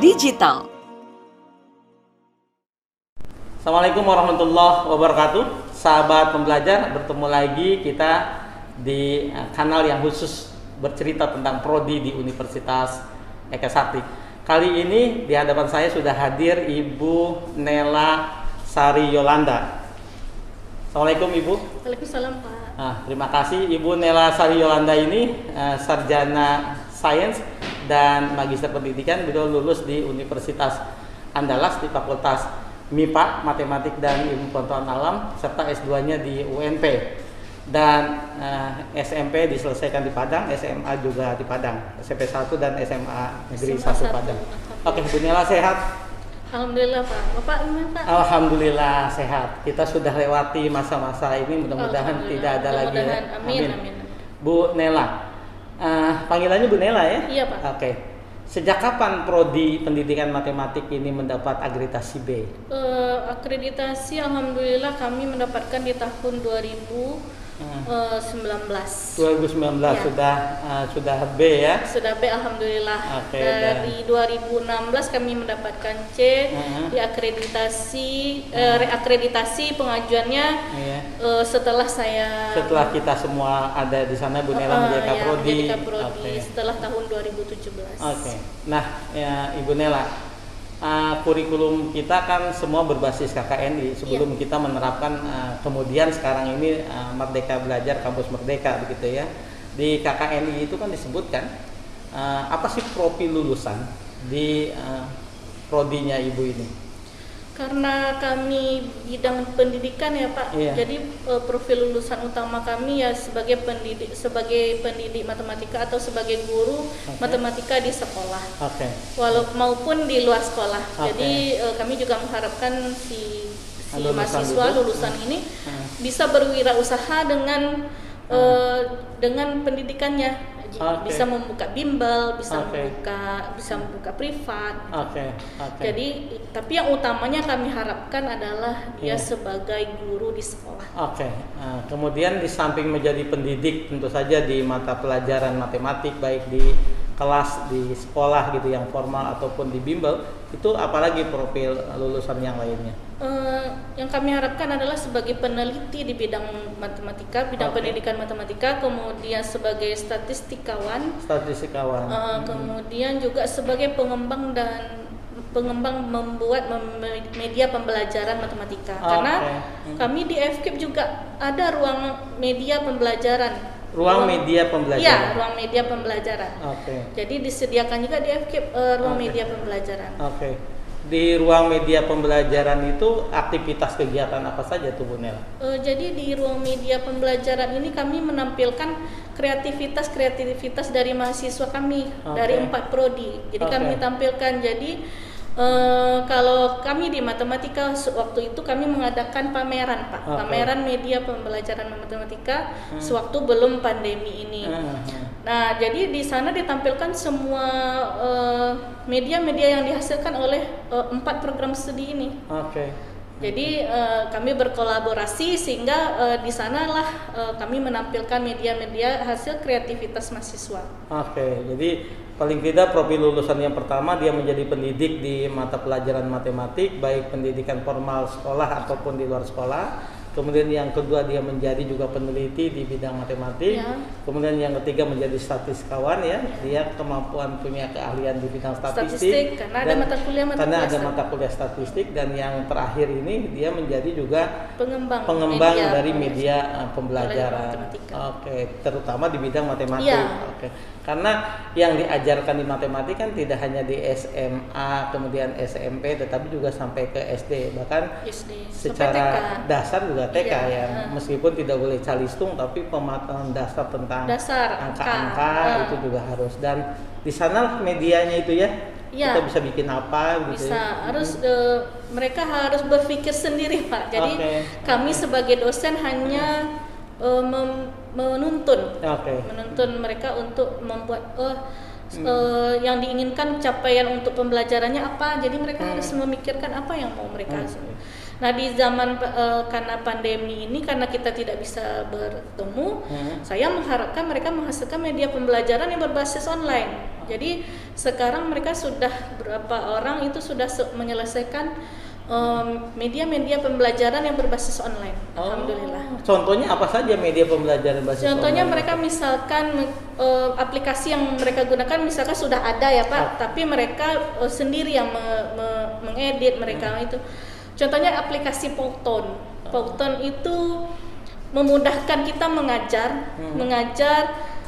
digital. Assalamualaikum warahmatullahi wabarakatuh. Sahabat pembelajar, bertemu lagi kita di kanal yang khusus bercerita tentang prodi di Universitas Eka Sakti. Kali ini di hadapan saya sudah hadir Ibu Nela Sari Yolanda. Assalamualaikum Ibu. Waalaikumsalam Pak. Terima kasih. Ibu Nela Sari Yolanda ini sarjana sains dan magister pendidikan. Beliau lulus di Universitas Andalas di Fakultas MIPA, Matematik dan Ilmu Pengetahuan Alam, serta S2-nya di UNP. Dan SMP diselesaikan di Padang, SMA juga di Padang, SMP 1 dan SMA Negeri 1 Padang. Oke, Bu Nela sehat? Alhamdulillah Pak. Bapak gimana Pak? Alhamdulillah sehat. Kita sudah lewati masa-masa ini, mudah-mudahan tidak ada lagi. Amin. Bu Nela, panggilannya Bu Nela ya? Iya Pak. Oke. Sejak kapan prodi pendidikan matematik ini mendapat akreditasi B? Akreditasi alhamdulillah kami mendapatkan di tahun 2019. 2019 ya. Sudah B ya? Sudah B alhamdulillah. Oke, dari 2016 kami mendapatkan C di akreditasi reakreditasi pengajuannya setelah kita semua ada di sana, Bu Nela menjadi Kaprodi. Setelah tahun 2017. Oke. Nah, ya, Ibu Nela, kurikulum kita kan semua berbasis KKNI sebelum kita menerapkan kemudian sekarang ini Merdeka Belajar Kampus Merdeka begitu ya. Di KKNI itu kan disebutkan apa sih profil lulusan di prodinya Ibu ini? Karena kami bidang pendidikan ya Pak, jadi profil lulusan utama kami ya sebagai pendidik matematika atau sebagai guru matematika di sekolah, maupun di luar sekolah. Jadi kami juga mengharapkan si mahasiswa lulusan ini bisa berwirausaha dengan pendidikannya. Bisa membuka bimbel, bisa membuka privat. Jadi, tapi yang utamanya kami harapkan adalah dia sebagai guru di sekolah. Kemudian di samping menjadi pendidik, tentu saja di mata pelajaran matematik baik di kelas di sekolah gitu yang formal ataupun di bimbel, itu apalagi profil lulusan yang lainnya? Yang kami harapkan adalah sebagai peneliti di bidang matematika, bidang pendidikan matematika, kemudian sebagai statistikawan, kemudian juga sebagai pengembang membuat media pembelajaran matematika. Karena kami di FKIP juga ada ruang media pembelajaran. Ruang media pembelajaran. Jadi disediakan juga di FKIP ruang media pembelajaran. Di ruang media pembelajaran itu aktivitas kegiatan apa saja tuh Bu Nela? Jadi di ruang media pembelajaran ini kami menampilkan kreativitas dari mahasiswa kami dari 4 prodi. Jadi kami tampilkan. Jadi kalau kami di matematika waktu itu kami mengadakan pameran Pak, pameran media pembelajaran matematika sewaktu belum pandemi ini. Nah, jadi di sana ditampilkan semua media-media yang dihasilkan oleh 4 program studi ini. Jadi kami berkolaborasi sehingga di sanalah kami menampilkan media-media hasil kreativitas mahasiswa. Jadi paling tidak profil lulusan yang pertama dia menjadi pendidik di mata pelajaran matematik baik pendidikan formal sekolah ataupun di luar sekolah. Kemudian yang kedua dia menjadi juga peneliti di bidang matematik. Kemudian yang ketiga menjadi statistikawan dia kemampuan punya keahlian di bidang statistik karena ada mata kuliah statistik, dan yang terakhir ini dia menjadi juga pengembang dari media pembelajaran. Terutama di bidang matematik. Karena yang diajarkan di matematik kan tidak hanya di SMA kemudian SMP tetapi juga sampai ke SD, bahkan secara dasar juga TK meskipun tidak boleh calistung tapi pemahaman dasar tentang angka-angka itu juga harus. Dan di sana medianya itu kita bisa bikin apa gitu. Mereka harus berpikir sendiri Pak. Jadi kami sebagai dosen hanya menuntun mereka untuk membuat yang diinginkan capaian untuk pembelajarannya apa. Jadi mereka harus memikirkan apa yang mau mereka. Nah di zaman karena pandemi ini, karena kita tidak bisa bertemu, saya mengharapkan mereka menghasilkan media pembelajaran yang berbasis online. Jadi sekarang mereka sudah berapa orang itu sudah menyelesaikan media-media pembelajaran yang berbasis online. Alhamdulillah. Contohnya apa saja media pembelajaran berbasis Contohnya online? mereka misalkan aplikasi yang mereka gunakan misalkan sudah ada ya Pak, tapi mereka sendiri yang mengedit mereka itu. Contohnya aplikasi Powtoon. Powtoon itu memudahkan kita mengajar.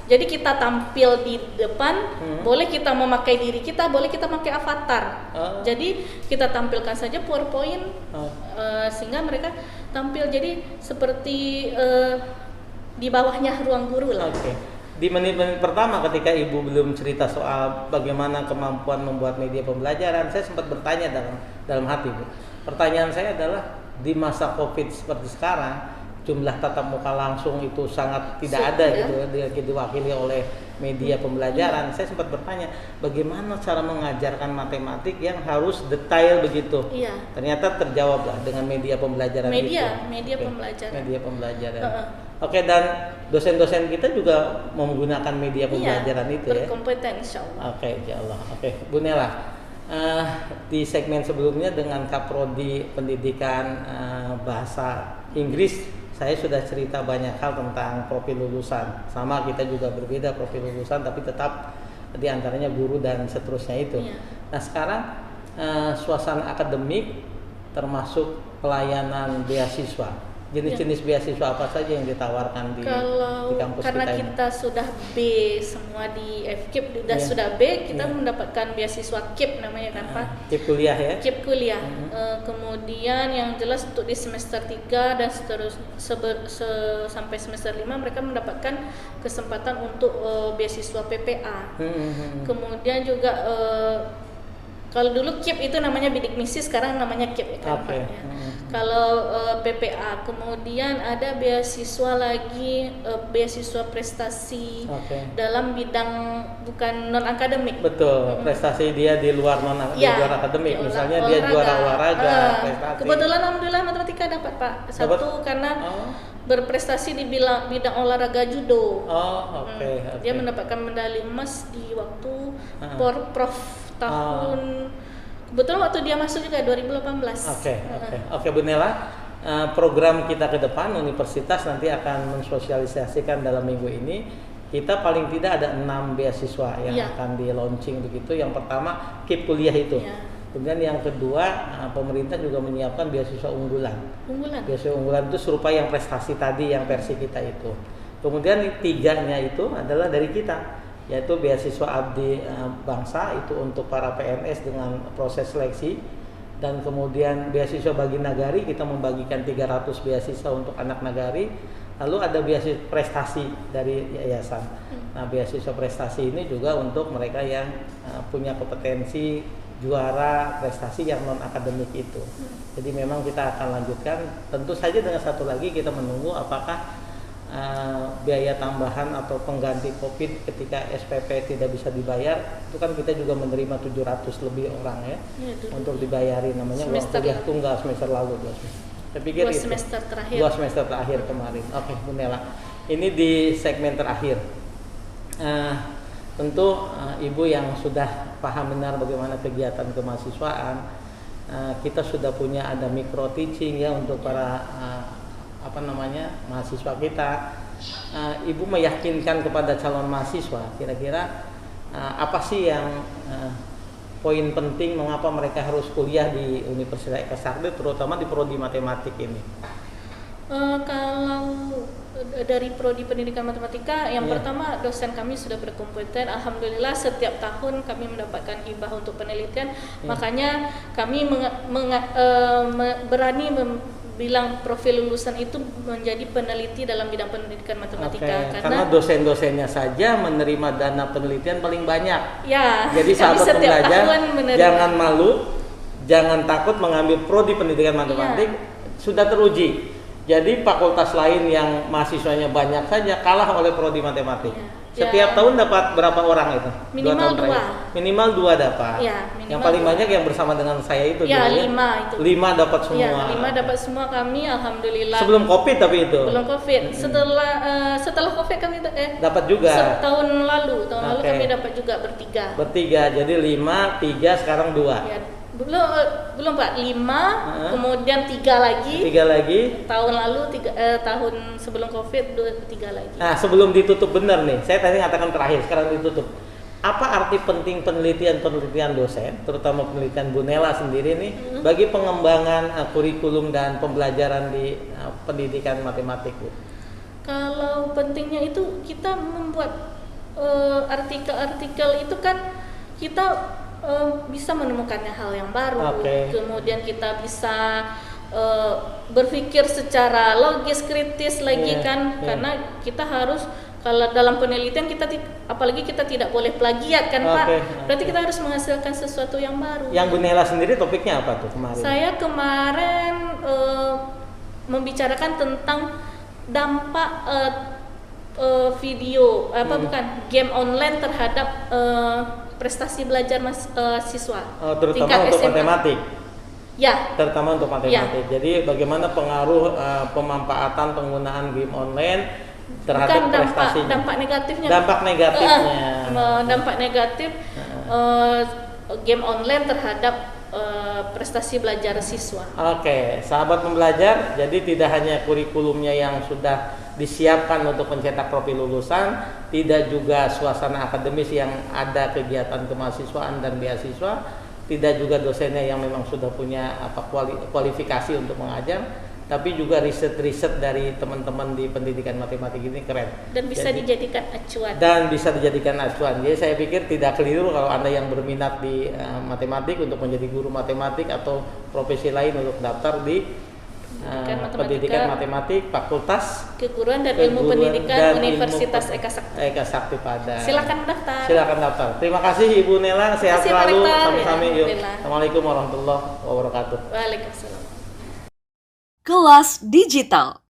Jadi kita tampil di depan, boleh kita memakai diri kita, boleh kita pakai avatar. Jadi kita tampilkan saja PowerPoint, sehingga mereka tampil. Jadi seperti di bawahnya ruang guru lah. Di menit-menit pertama ketika Ibu belum cerita soal bagaimana kemampuan membuat media pembelajaran, saya sempat bertanya dalam hati, Bu. Pertanyaan saya adalah di masa COVID seperti sekarang, jumlah tatap muka langsung itu sangat tidak ada gitu, diwakili oleh media pembelajaran. Saya sempat bertanya, bagaimana cara mengajarkan matematik yang harus detail begitu? Ternyata terjawab lah dengan media pembelajaran Media pembelajaran. Oke, dan dosen-dosen kita juga menggunakan media pembelajaran itu ya? Berkompeten insyaallah. Oke, insyaallah. Oke, Bu Nela. Di segmen sebelumnya dengan Kaprodi Pendidikan Bahasa Inggris, saya sudah cerita banyak hal tentang profil lulusan. Sama, kita juga berbeda profil lulusan, tapi tetap diantaranya guru dan seterusnya itu. Nah sekarang suasana akademik termasuk pelayanan beasiswa. Jenis-jenis beasiswa apa saja yang ditawarkan di kampus karena kita sudah B semua di FKIP sudah B, kita mendapatkan beasiswa KIP namanya kan Pak. KIP kuliah ya? KIP kuliah. Kemudian yang jelas untuk di semester 3 dan sampai semester 5 mereka mendapatkan kesempatan untuk beasiswa PPA. Kemudian juga kalau dulu KIP itu namanya bidik misi, sekarang namanya KIP kan Pak ya. Kalau PPA, kemudian ada beasiswa lagi, beasiswa prestasi dalam bidang bukan non akademik. Betul, prestasi dia di luar di luar akademik, misalnya dia juara olahraga, prestasi. Kebetulan alhamdulillah matematika dapat Pak. Satu karena berprestasi di bidang olahraga judo. Dia mendapatkan medali emas di waktu Porprov tahun kebetulan waktu dia masuk juga 2018. Oke, Bu Nela, program kita ke depan universitas nanti akan mensosialisasikan dalam minggu ini. Kita paling tidak ada 6 beasiswa yang akan di launching begitu. Yang pertama KIP kuliah itu. Kemudian yang kedua, pemerintah juga menyiapkan beasiswa unggulan. Beasiswa unggulan itu serupa yang prestasi tadi yang versi kita itu. Kemudian tiganya itu adalah dari kita, yaitu beasiswa abdi bangsa itu untuk para PNS dengan proses seleksi, dan kemudian beasiswa bagi nagari, kita membagikan 300 beasiswa untuk anak nagari. Lalu ada beasiswa prestasi dari yayasan. Nah, beasiswa prestasi ini juga untuk mereka yang punya kompetensi juara prestasi yang non akademik itu. Jadi memang kita akan lanjutkan. Tentu saja dengan satu lagi kita menunggu apakah biaya tambahan atau pengganti COVID ketika SPP tidak bisa dibayar, itu kan kita juga menerima 700 lebih orang ya untuk dibayari namanya uang kuliah tunggal semester lalu. Saya pikir 2 semester terakhir. 2 semester terakhir kemarin. Oke, Bu Nela. Ini di segmen terakhir. Tentu Ibu yang sudah paham benar bagaimana kegiatan kemahasiswaan, kita sudah punya ada micro teaching ya untuk para mahasiswa kita. Ibu meyakinkan kepada calon mahasiswa kira-kira apa sih yang poin penting mengapa mereka harus kuliah di Universitas Eka Sakti, terutama di prodi matematik ini? Kalau dari prodi pendidikan matematika, yang pertama dosen kami sudah berkompeten. Alhamdulillah setiap tahun kami mendapatkan hibah untuk penelitian. Makanya kami berani bilang profil lulusan itu menjadi peneliti dalam bidang pendidikan matematika. Karena dosen-dosennya saja menerima dana penelitian paling banyak. Jadi sahabat pembelajar jangan malu, jangan takut mengambil prodi pendidikan matematik, sudah teruji. Jadi fakultas lain yang mahasiswanya banyak saja kalah oleh prodi matematik. Setiap tahun dapat berapa orang itu? Minimal 2. Minimal 2 dapat. Yang paling banyak yang bersama dengan saya itu. 5 itu. 5 dapat semua. 5 dapat semua kami, alhamdulillah. Sebelum COVID tapi itu. Belum COVID. Setelah COVID kami dapat juga. Tahun lalu kami kami dapat juga bertiga. Bertiga, jadi 5, 3, sekarang 2. Ya, belum Pak, 5, kemudian 3 lagi. 3 lagi. Tahun lalu, tahun sebelum COVID, 3 lagi. Nah, sebelum ditutup benar nih, saya tadi katakan terakhir, sekarang ditutup. Apa arti penting penelitian dosen, terutama penelitian Bu Nela sendiri nih, bagi pengembangan kurikulum dan pembelajaran di pendidikan matematik, Bu? Kalau pentingnya itu kita membuat artikel-artikel itu kan kita bisa menemukannya hal yang baru, kemudian kita bisa berpikir secara logis, kritis lagi karena kita harus, kalau dalam penelitian kita apalagi kita tidak boleh plagiat kan Pak. Berarti kita harus menghasilkan sesuatu yang baru. Yang Bu Nela sendiri topiknya apa tuh kemarin? Saya kemarin membicarakan tentang dampak video game online terhadap prestasi belajar siswa. Terutama untuk matematik. Ya. Terutama untuk matematik. Jadi bagaimana pengaruh pemanfaatan penggunaan game online terhadap prestasinya? Dampak negatifnya. Dampak negatif game online terhadap prestasi belajar siswa. Oke, sahabat pembelajar, jadi tidak hanya kurikulumnya yang sudah disiapkan untuk mencetak profil lulusan, tidak juga suasana akademis yang ada kegiatan kemahasiswaan dan beasiswa, tidak juga dosennya yang memang sudah punya kualifikasi untuk mengajar, tapi juga riset-riset dari teman-teman di pendidikan matematik ini keren. Dan bisa dijadikan acuan. Jadi saya pikir tidak keliru kalau Anda yang berminat di matematik untuk menjadi guru matematik atau profesi lain untuk daftar di pendidikan matematik Fakultas Keguruan dan Ilmu Pendidikan Universitas Eka Sakti Padang. Silakan daftar. Terima kasih Ibu Nela, sehat selalu. Sami-sami yuk. Assalamualaikum warahmatullahi wabarakatuh. Waalaikumsalam. Kelas Digital.